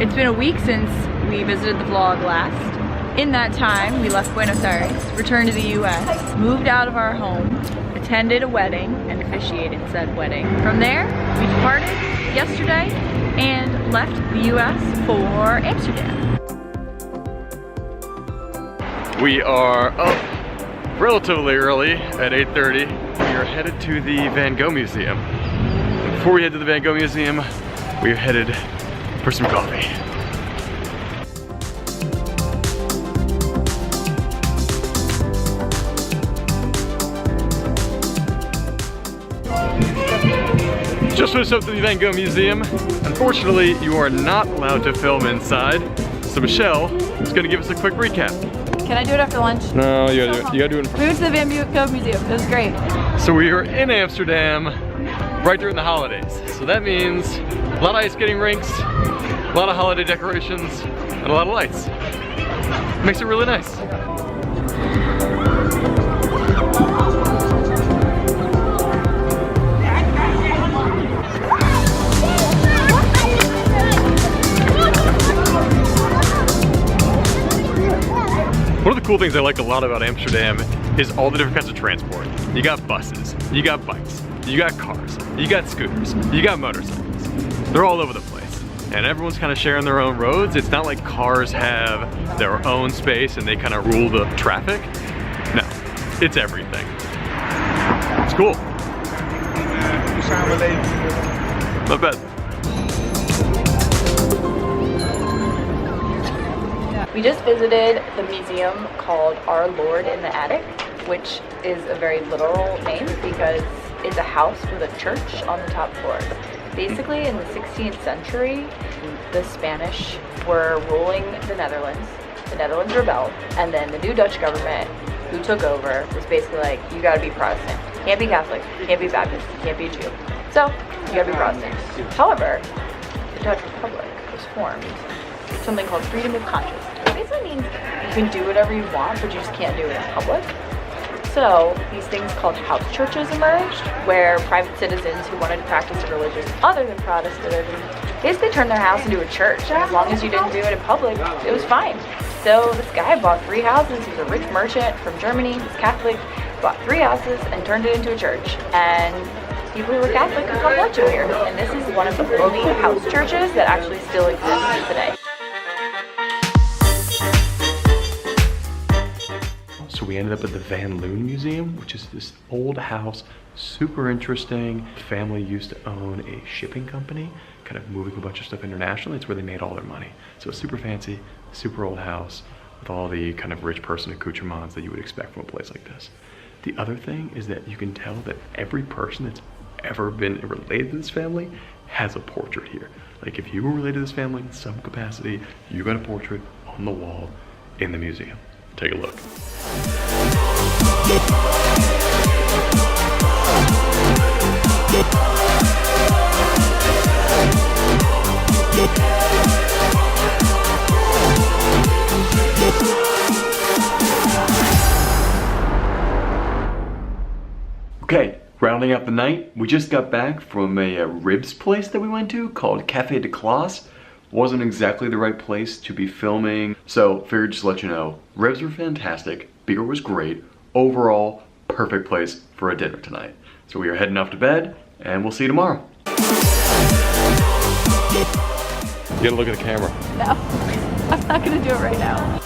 It's been a week since we visited the vlog last. In that time, we left Buenos Aires, returned to the US, moved out of our home, attended a wedding, and officiated said wedding. From there, we departed yesterday and left the US for Amsterdam. We are up relatively early at 8:30. We are headed to the Van Gogh Museum. And before we head to the Van Gogh Museum, we are headed for some coffee. Just finished up to the Van Gogh Museum. Unfortunately, you are not allowed to film inside. So Michelle is gonna give us a quick recap. Can I do it after lunch? No, you gotta do it. You gotta do it in front. We went to the Van Gogh Museum. It was great. So we were in Amsterdam right during the holidays. So that means a lot of ice skating rinks, a lot of holiday decorations, and a lot of lights. Makes it really nice. One of the cool things I like a lot about Amsterdam is all the different kinds of transport. You got buses, you got bikes, you got cars, you got scooters, you got motorcycles. They're all over the place. And everyone's kind of sharing their own roads. It's not like cars have their own space and they kind of rule the traffic. No, it's everything. It's cool. Not bad. We just visited the museum called Our Lord in the Attic, which is a very literal name because it's a house with a church on the top floor. Basically, in the 16th century, the Spanish were ruling the Netherlands. The Netherlands rebelled, and then the new Dutch government who took over was basically like, you gotta be Protestant. Can't be Catholic, can't be Baptist, can't be Jew. So, you gotta be Protestant. However, the Dutch Republic was formed. Something called freedom of conscience. It basically means you can do whatever you want, but you just can't do it in public. So these things called house churches emerged, where private citizens who wanted to practice a religion other than Protestantism basically turned their house into a church, and as long as you didn't do it in public, it was fine. So this guy bought 3 houses. He was a rich merchant from Germany. He's Catholic. Bought 3 houses and turned it into a church. And people who were Catholic could come watch it here. And this is one of the only house churches that actually still exists today. So we ended up at the Loon Museum, which is this old house, super interesting. The family used to own a shipping company, kind of moving a bunch of stuff internationally. It's where they made all their money. So it's super fancy, super old house with all the kind of rich person accoutrements that you would expect from a place like this. The other thing is that you can tell that every person that's ever been related to this family has a portrait here. Like if you were related to this family in some capacity, you got a portrait on the wall in the museum. Take a look. Okay, rounding out the night, we just got back from a ribs place that we went to called Café de Classe. Wasn't exactly the right place to be filming, so figured just to let you know, ribs were fantastic, beer was great, overall, perfect place for a dinner tonight. So we are heading off to bed, and we'll see you tomorrow. You gotta look at the camera. No, I'm not gonna do it right now.